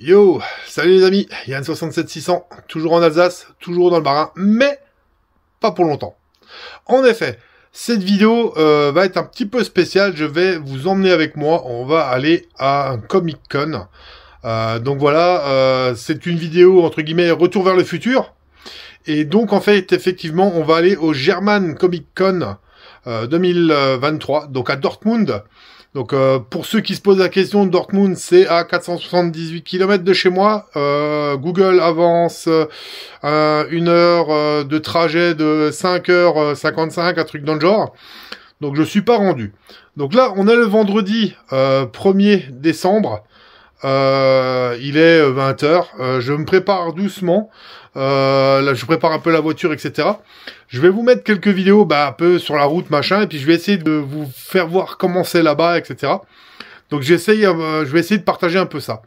Yo, salut les amis, Yann 67600, toujours en Alsace, toujours dans le Bas-Rhin, mais pas pour longtemps. En effet, cette vidéo va être un petit peu spéciale, je vais vous emmener avec moi, on va aller à un Comic-Con. Donc voilà, c'est une vidéo entre guillemets retour vers le futur. Et donc en fait, effectivement, on va aller au German Comic-Con 2023, donc à Dortmund. Donc pour ceux qui se posent la question, Dortmund c'est à 478 km de chez moi. Google avance 1 heure de trajet de 5h55, un truc dans le genre. Donc je suis pas rendu. Donc là on est le vendredi 1er décembre. Il est 20h. Je me prépare doucement. Là, je prépare un peu la voiture, etc. Je vais vous mettre quelques vidéos, un peu sur la route, machin, et puis je vais essayer de vous faire voir comment c'est là-bas, etc. Donc je vais essayer de partager un peu ça.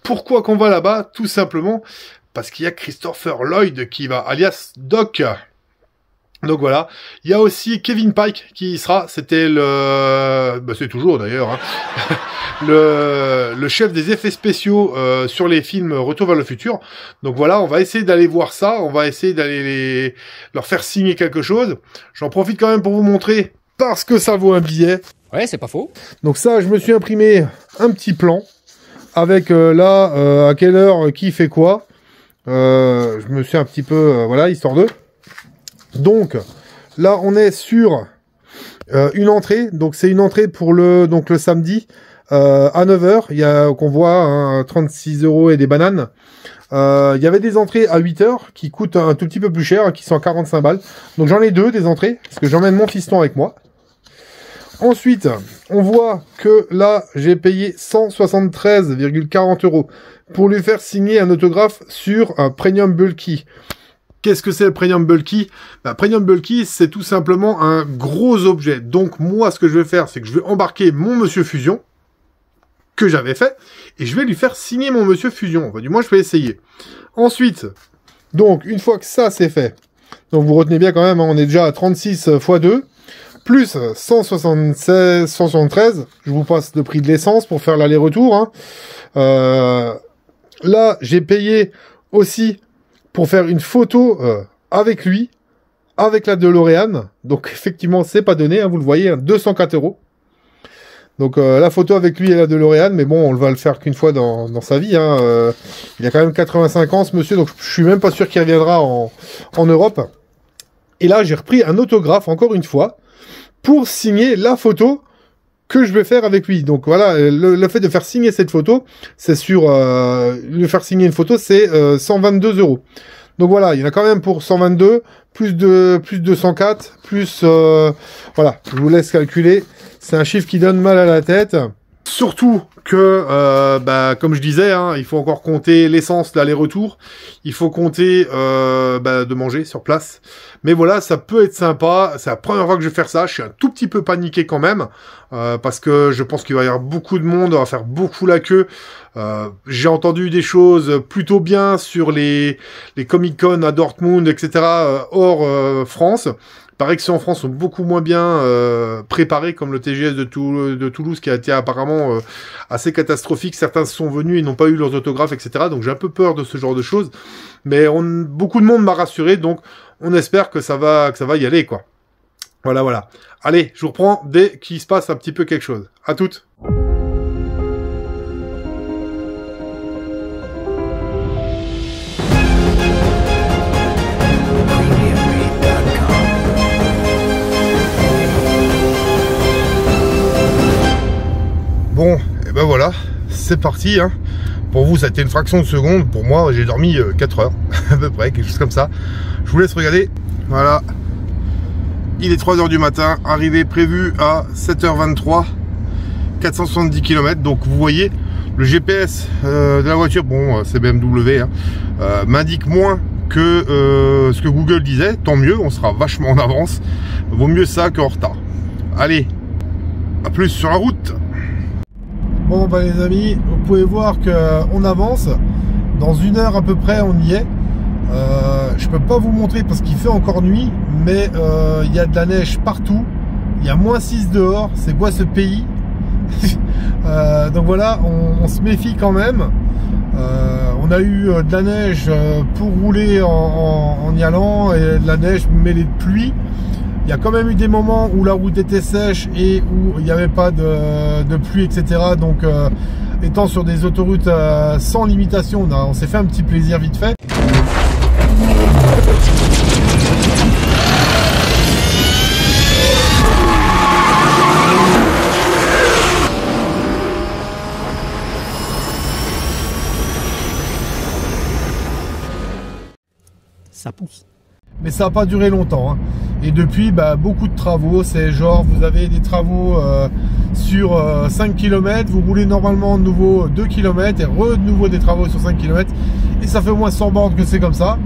Pourquoi qu'on va là-bas? Tout simplement parce qu'il y a Christopher Lloyd qui va, alias Doc. Donc voilà, il y a aussi Kevin Pike qui y sera, c'était c'est toujours d'ailleurs, hein. le chef des effets spéciaux sur les films Retour vers le futur. Donc voilà, on va essayer d'aller voir ça, on va essayer d'aller leur faire signer quelque chose. J'en profite quand même pour vous montrer, parce que ça vaut un billet. Ouais, c'est pas faux. Donc ça, je me suis imprimé un petit plan, avec à quelle heure, qui fait quoi. Je me suis un petit peu, voilà, histoire de... Donc, là, on est sur une entrée. Donc, c'est une entrée pour le samedi à 9h. Il y a, qu'on voit, 36 € et des bananes. Il y avait des entrées à 8h qui coûtent un tout petit peu plus cher, qui sont à 45 balles. Donc, j'en ai deux, des entrées, parce que j'emmène mon fiston avec moi. Ensuite, on voit que là, j'ai payé 173,40 € pour lui faire signer un autographe sur un Premium Bulky. Qu'est-ce que c'est le Premium Bulky? Premium Bulky, c'est tout simplement un gros objet. Donc moi, ce que je vais faire, c'est que je vais embarquer mon Monsieur Fusion, que j'avais fait, et je vais lui faire signer mon Monsieur Fusion. Enfin, du moins, je vais essayer. Ensuite, donc, une fois que ça, c'est fait, donc vous retenez bien quand même, hein, on est déjà à 36 x 2, plus 173, je vous passe le prix de l'essence pour faire l'aller-retour. Hein. Là, j'ai payé aussi... pour faire une photo avec lui, avec la DeLorean. Donc effectivement, c'est pas donné, hein, vous le voyez, hein, 204 €. Donc la photo avec lui et la DeLorean, mais bon, on va le faire qu'une fois dans sa vie. Hein, il a quand même 85 ans, ce monsieur, donc je suis même pas sûr qu'il reviendra en Europe. Et là, j'ai repris un autographe, encore une fois, pour signer la photo que je vais faire avec lui. Donc voilà, le fait de faire signer cette photo, c'est sur... lui faire signer une photo, c'est 122 €. Donc voilà, il y en a quand même pour 122, plus 204, plus... voilà, je vous laisse calculer. C'est un chiffre qui donne mal à la tête. Surtout que, comme je disais, hein, il faut encore compter l'essence d'aller-retour. Il faut compter de manger sur place. Mais voilà, ça peut être sympa. C'est la première fois que je vais faire ça. Je suis un tout petit peu paniqué quand même. Parce que je pense qu'il va y avoir beaucoup de monde. On va faire beaucoup la queue. J'ai entendu des choses plutôt bien sur les Comic-Con à Dortmund, etc. Hors France. Il paraît que ceux en France sont beaucoup moins bien préparés, comme le TGS de Toulouse, qui a été apparemment assez catastrophique. Certains sont venus et n'ont pas eu leurs autographes, etc. Donc j'ai un peu peur de ce genre de choses. Mais beaucoup de monde m'a rassuré, donc on espère que ça va y aller, quoi. Voilà. Allez, je vous reprends dès qu'il se passe un petit peu quelque chose. À toutes. Bon, et ben voilà, c'est parti. Hein. Pour vous, ça a été une fraction de seconde. Pour moi, j'ai dormi 4 heures, à peu près, quelque chose comme ça. Je vous laisse regarder. Voilà. Il est 3 h du matin. Arrivée prévue à 7h23. 470 km. Donc, vous voyez, le GPS de la voiture, bon, c'est BMW, hein, m'indique moins que ce que Google disait. Tant mieux, on sera vachement en avance. Vaut mieux ça qu'en retard. Allez, à plus sur la route. Bon les amis, vous pouvez voir qu'on avance. Dans 1 heure à peu près on y est. Je peux pas vous montrer parce qu'il fait encore nuit, mais il y a de la neige partout. Il y a -6 dehors. C'est quoi ce pays? Donc voilà, on se méfie quand même. On a eu de la neige pour rouler en y allant, et de la neige mêlée de pluie. Il y a quand même eu des moments où la route était sèche et où il n'y avait pas de pluie, etc. Donc étant sur des autoroutes sans limitation, on s'est fait un petit plaisir vite fait. Ça pousse. Mais ça n'a pas duré longtemps, hein. Et depuis, beaucoup de travaux. C'est genre, vous avez des travaux sur 5 km, vous roulez normalement de nouveau 2 km et de nouveau des travaux sur 5 km. Et ça fait au moins 100 bornes que c'est comme ça.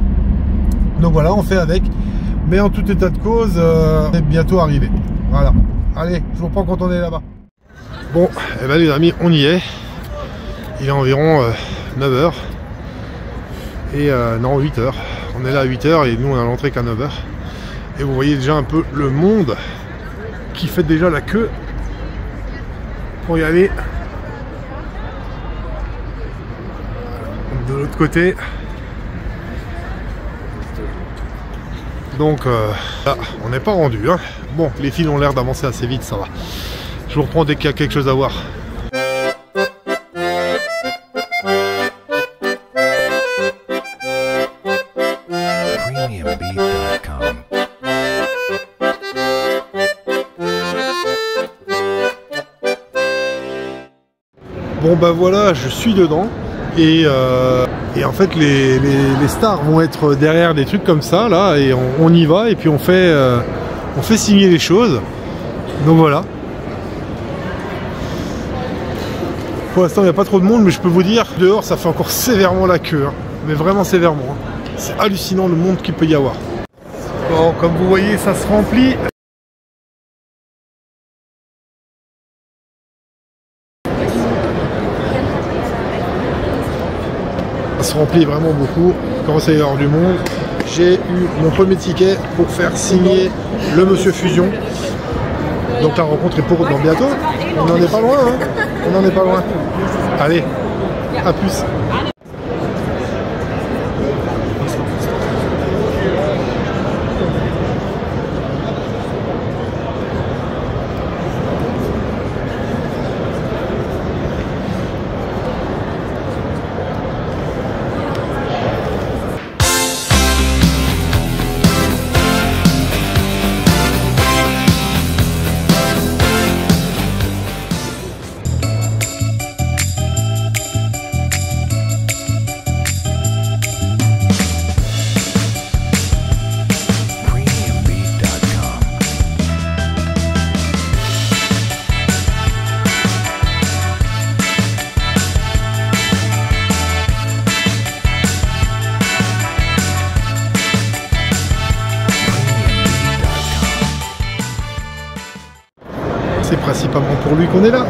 Donc voilà, on fait avec. Mais en tout état de cause, on est bientôt arrivé. Voilà. Allez, je vous reprends quand on est là-bas. Bon, eh ben les amis, on y est. Il est environ 9 h. Et non, 8 h. On est là à 8 h et nous on a l'entrée qu'à 9 h. Et vous voyez déjà un peu le monde qui fait déjà la queue pour y aller. De l'autre côté. Donc là, on n'est pas rendu, hein. Bon, les fils ont l'air d'avancer assez vite, ça va. Je vous reprends dès qu'il y a quelque chose à voir. Bon bah voilà, je suis dedans et en fait les stars vont être derrière des trucs comme ça là et on y va et puis on fait signer les choses. Donc voilà. Pour l'instant il n'y a pas trop de monde, mais je peux vous dire dehors ça fait encore sévèrement la queue, hein. Mais vraiment sévèrement, hein. C'est hallucinant le monde qu'il peut y avoir. Bon, comme vous voyez ça se remplit. Se remplit vraiment beaucoup, il commence à y avoir du monde. J'ai eu mon premier ticket pour faire signer le Monsieur Fusion. Donc la rencontre est pour dans bientôt. On n'en est pas loin, hein. On n'en est pas loin. Allez, à plus. C'est principalement pour lui qu'on est là.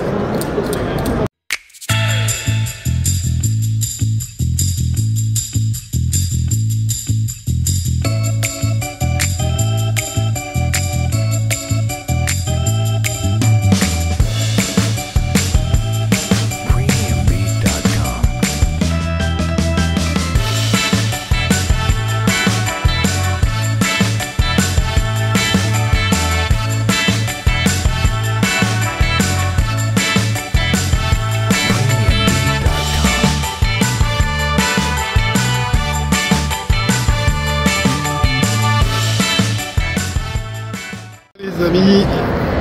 Les amis,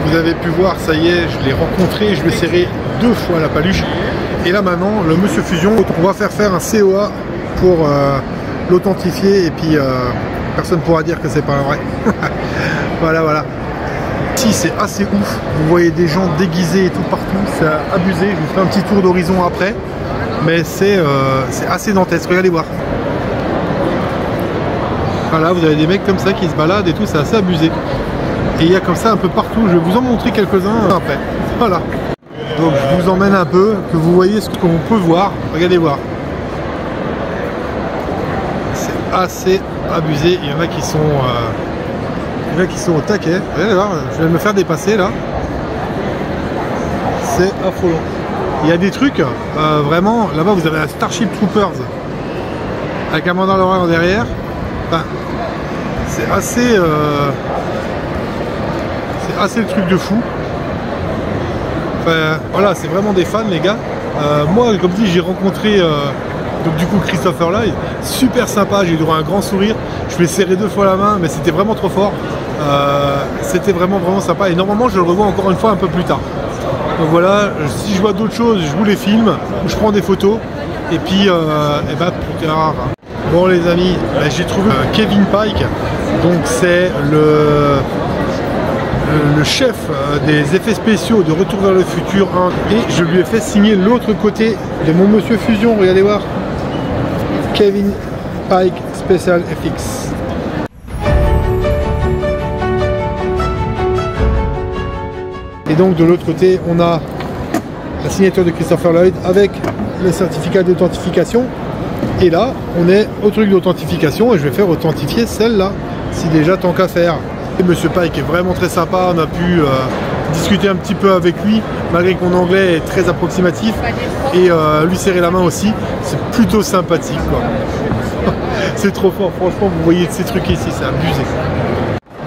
vous avez pu voir, ça y est, je l'ai rencontré, je lui ai serré 2 fois la paluche. Et là maintenant, le Monsieur Fusion, on va faire un COA pour l'authentifier et puis personne ne pourra dire que c'est pas vrai. Voilà, voilà. Si c'est assez ouf, vous voyez des gens déguisés et tout partout, c'est abusé. Je vous ferai un petit tour d'horizon après, mais c'est assez dantesque, regardez voir. Voilà, vous avez des mecs comme ça qui se baladent et tout, c'est assez abusé. Et il y a comme ça un peu partout, je vais vous en montrer quelques-uns après. Voilà. Donc je vous emmène un peu, que vous voyez ce qu'on peut voir. Regardez voir. C'est assez abusé. Il y en a qui sont au taquet. Regardez voir, je vais me faire dépasser là. C'est affolant. Il y a des trucs, vraiment, là-bas vous avez la Starship Troopers avec un Mandalorian derrière. Enfin, c'est assez le truc de fou. Enfin, voilà, c'est vraiment des fans les gars. Moi, comme dit, j'ai rencontré donc du coup Christopher Lloyd, super sympa, j'ai eu droit à un grand sourire. Je lui ai serré 2 fois la main, mais c'était vraiment trop fort. C'était vraiment sympa. Et normalement, je le revois encore une fois un peu plus tard. Donc voilà, si je vois d'autres choses, je vous les filme, ou je prends des photos. Et puis, et bah, plus tard. Bon les amis, j'ai trouvé Kevin Pike. Donc c'est le chef des effets spéciaux de Retour vers le futur 1. Et je lui ai fait signer l'autre côté de mon Monsieur Fusion. Regardez voir. Kevin Pike Special FX. Et donc de l'autre côté, on a la signature de Christopher Lloyd avec le certificat d'authentification. Et là, on est au truc d'authentification et je vais faire authentifier celle-là, si déjà tant qu'à faire. Et Monsieur Pike est vraiment très sympa, on a pu discuter un petit peu avec lui, malgré que mon anglais est très approximatif, et lui serrer la main aussi, c'est plutôt sympathique quoi. C'est trop fort, franchement, vous voyez ces trucs ici, c'est abusé.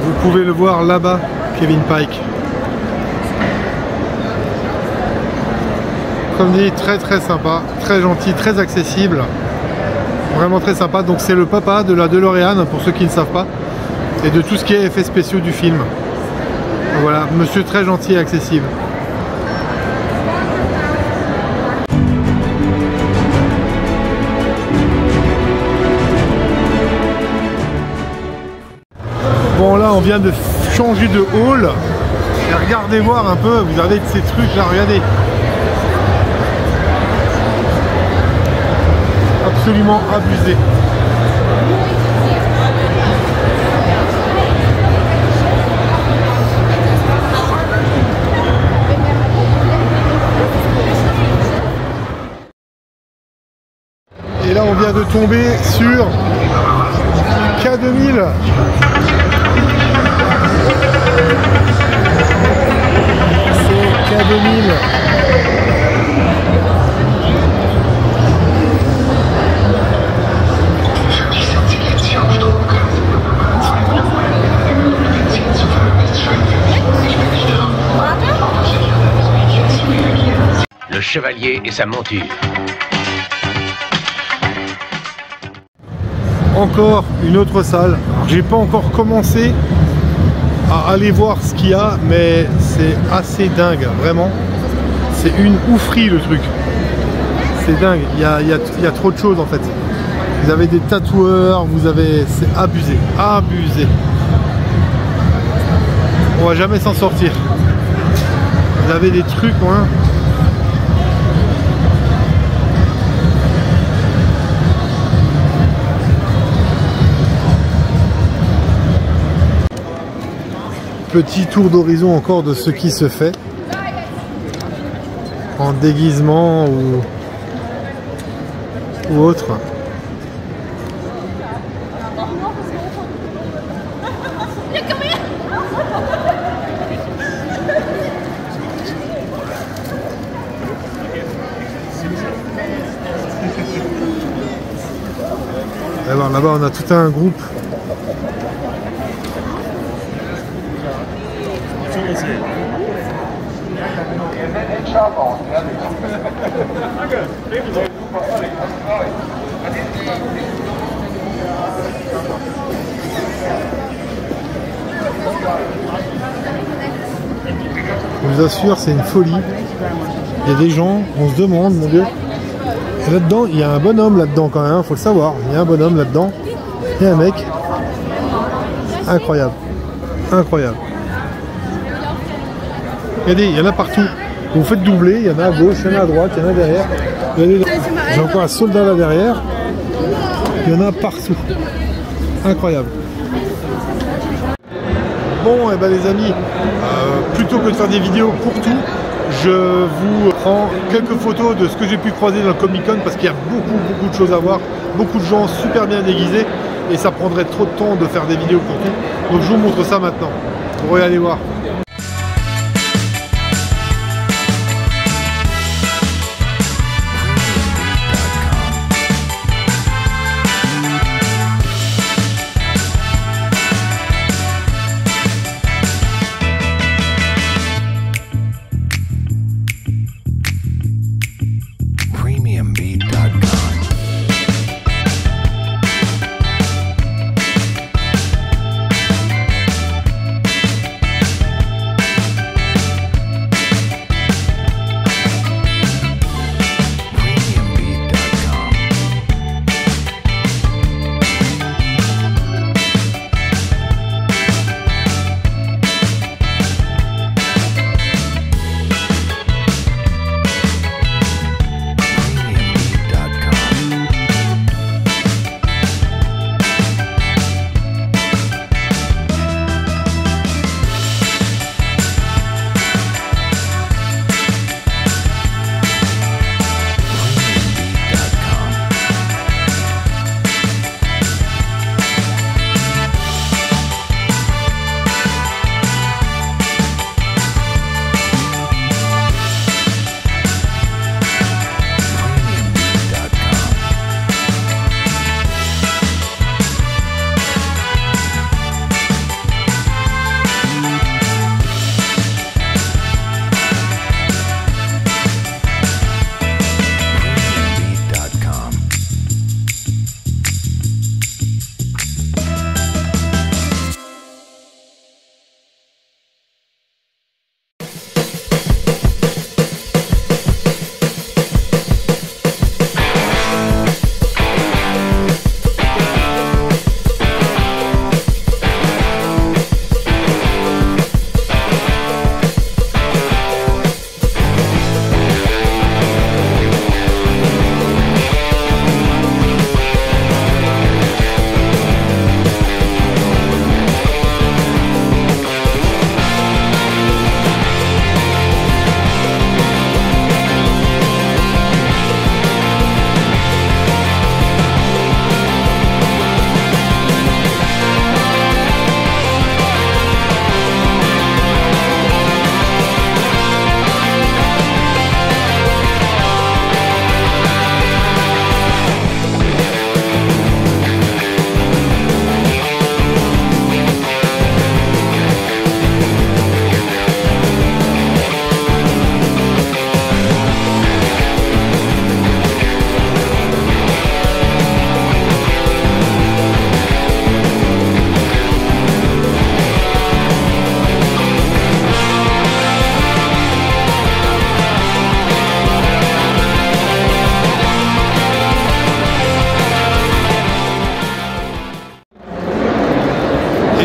Vous pouvez le voir là-bas, Kevin Pike. Comme dit, très sympa, très gentil, très accessible, vraiment très sympa. Donc c'est le papa de la DeLorean, pour ceux qui ne savent pas, et de tout ce qui est effets spéciaux du film. Donc voilà, monsieur très gentil et accessible. Bon là, on vient de changer de hall, et regardez voir un peu, vous avez ces trucs là, regardez. Absolument abusé. Et là on vient de tomber sur K2000. C'est K2000. Le chevalier et sa monture. Encore une autre salle. J'ai pas encore commencé à aller voir ce qu'il y a, mais c'est assez dingue, vraiment. C'est une oufrie le truc. C'est dingue, il y a trop de choses en fait. Vous avez des tatoueurs, vous avez... C'est abusé, abusé. On va jamais s'en sortir. Vous avez des trucs, hein. Petit tour d'horizon encore de ce qui se fait en déguisement ou autre. Alors là-bas on a tout un groupe. Je vous assure, c'est une folie. Il y a des gens, on se demande, mon Dieu. Et là-dedans, il y a un bonhomme là-dedans quand même, faut le savoir. Il y a un bonhomme là-dedans. Il y a un mec. Incroyable. Incroyable. Regardez, il y en a partout. Vous faites doubler, il y en a à gauche, il y en a à droite, il y en a derrière. J'ai encore un soldat là derrière. Il y en a partout. Incroyable. Bon, et ben les amis, plutôt que de faire des vidéos pour tout, je vous prends quelques photos de ce que j'ai pu croiser dans le Comic Con parce qu'il y a beaucoup de choses à voir, beaucoup de gens super bien déguisés et ça prendrait trop de temps de faire des vidéos pour tout. Donc je vous montre ça maintenant. Regardez voir.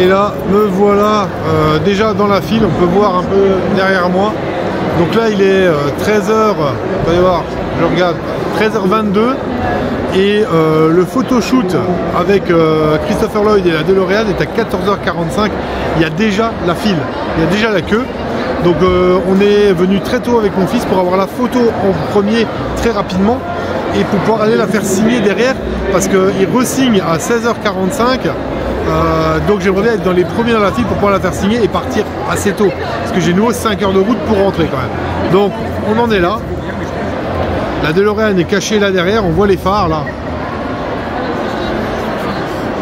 Et là, me voilà déjà dans la file, on peut voir un peu derrière moi. Donc là, il est 13h, vous allez voir, je regarde, 13h22. Et le photoshoot avec Christopher Lloyd et la DeLorean est à 14h45. Il y a déjà la file, il y a déjà la queue. Donc on est venu très tôt avec mon fils pour avoir la photo en premier très rapidement et pour pouvoir aller la faire signer derrière parce qu'il re-signe à 16h45. Donc j'aimerais bien être dans les premiers dans la file pour pouvoir la faire signer et partir assez tôt parce que j'ai nouveau 5 heures de route pour rentrer quand même. Donc on en est là. La DeLorean est cachée là derrière, on voit les phares là.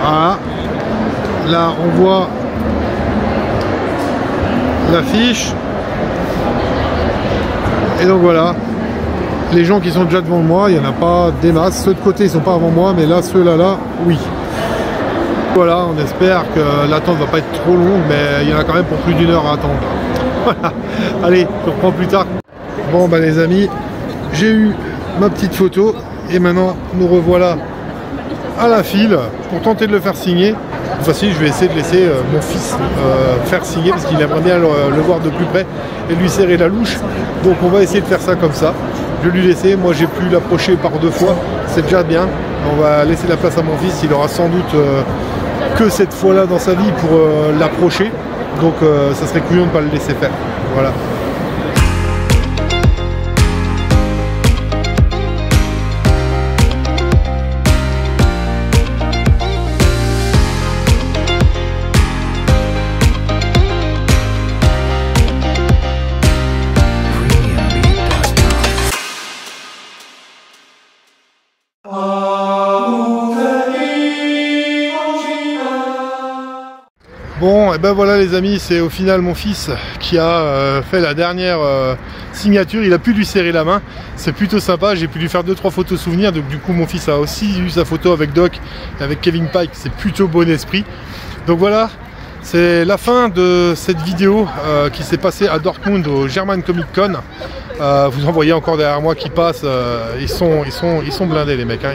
Voilà. Là on voit l'affiche. Et donc voilà. Les gens qui sont déjà devant moi, il n'y en a pas des masses. Ceux de côté ils sont pas avant moi, mais là ceux-là, oui. Voilà, on espère que l'attente va pas être trop longue, mais il y en a quand même pour plus d'1 heure à attendre. Voilà. Allez, je reprends plus tard. Bon bah les amis, j'ai eu ma petite photo et maintenant nous revoilà à la file pour tenter de le faire signer. Cette fois-ci je vais essayer de laisser mon fils faire signer parce qu'il aimerait bien le voir de plus près et lui serrer la louche. Donc on va essayer de faire ça comme ça. Je vais lui laisser, moi j'ai pu l'approcher par 2 fois, c'est déjà bien. On va laisser la place à mon fils, il aura sans doute que cette fois-là dans sa vie pour l'approcher. Donc ça serait couillon de ne pas le laisser faire. Voilà. Bon, et ben voilà les amis, c'est au final mon fils qui a fait la dernière signature. Il a pu lui serrer la main, c'est plutôt sympa. J'ai pu lui faire 2-3 photos souvenirs. Donc du coup mon fils a aussi eu sa photo avec Doc et avec Kevin Pike. C'est plutôt bon esprit. Donc voilà, c'est la fin de cette vidéo qui s'est passée à Dortmund au German Comic Con. Vous en voyez encore derrière moi qui passent. Ils sont blindés les mecs, hein.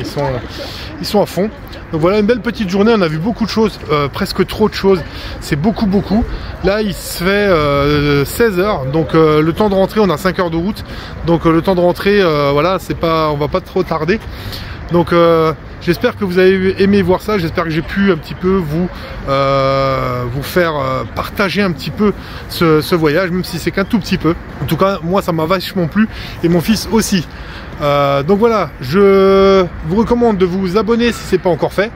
Ils sont à fond. Donc voilà une belle petite journée, on a vu beaucoup de choses, presque trop de choses, c'est beaucoup. Là il se fait 16 h, donc le temps de rentrer, on a 5 heures de route, donc le temps de rentrer, voilà, c'est pas, on va pas trop tarder. Donc j'espère que vous avez aimé voir ça, j'espère que j'ai pu un petit peu vous faire partager un petit peu ce voyage, même si c'est qu'un tout petit peu. En tout cas moi ça m'a vachement plu et mon fils aussi. Donc voilà, je vous recommande de vous abonner si ce n'est pas encore fait.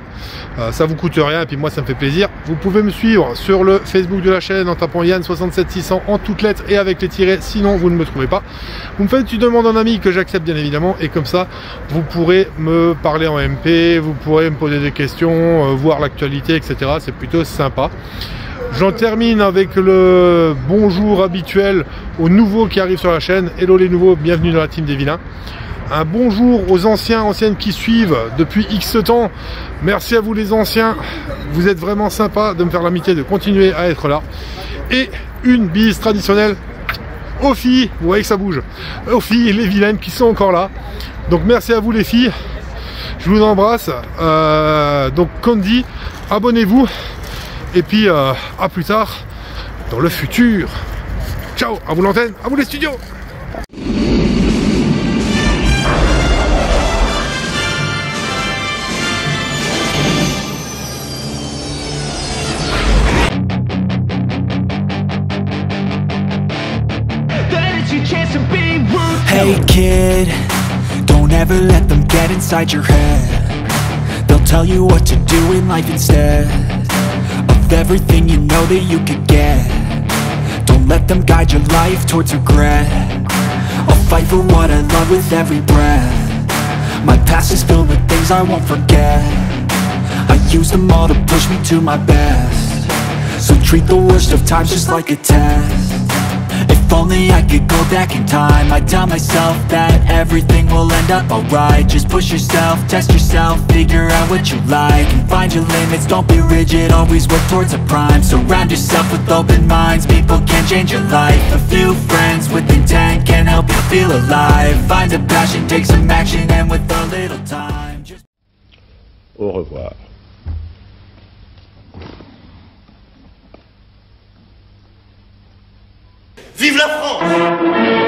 Ça vous coûte rien et puis moi ça me fait plaisir. Vous pouvez me suivre sur le Facebook de la chaîne en tapant Yann67600 en toutes lettres et avec les tirets, sinon vous ne me trouvez pas. Vous me faites une demande en ami que j'accepte bien évidemment et comme ça vous pourrez me parler en MP, vous pourrez me poser des questions, voir l'actualité, etc. C'est plutôt sympa. J'en termine avec le bonjour habituel aux nouveaux qui arrivent sur la chaîne. Hello les nouveaux, bienvenue dans la team des vilains. Un bonjour aux anciennes qui suivent depuis X temps. Merci à vous les anciens. Vous êtes vraiment sympas de me faire l'amitié de continuer à être là. Et une bise traditionnelle aux filles. Vous voyez que ça bouge. Aux filles et les vilaines qui sont encore là. Donc merci à vous les filles. Je vous embrasse. Donc comme dit, abonnez-vous. Et puis à plus tard dans le futur. Ciao, à vous l'antenne, à vous les studios. Hey kid, don't ever let them get inside your head. They'll tell you what to do in life instead of everything you know that you could get. Don't let them guide your life towards regret. I'll fight for what I love with every breath. My past is filled with things I won't forget. I use them all to push me to my best. So treat the worst of times just like a test. If only I could go back in time, I'd tell myself that everything will end up alright. Just push yourself, test yourself, figure out what you like, and find your limits, don't be rigid, always work towards a prime. Surround yourself with open minds, people can change your life. A few friends with intent can help you feel alive. Find a passion, take some action, and with a little time just... Au revoir. Vive la France!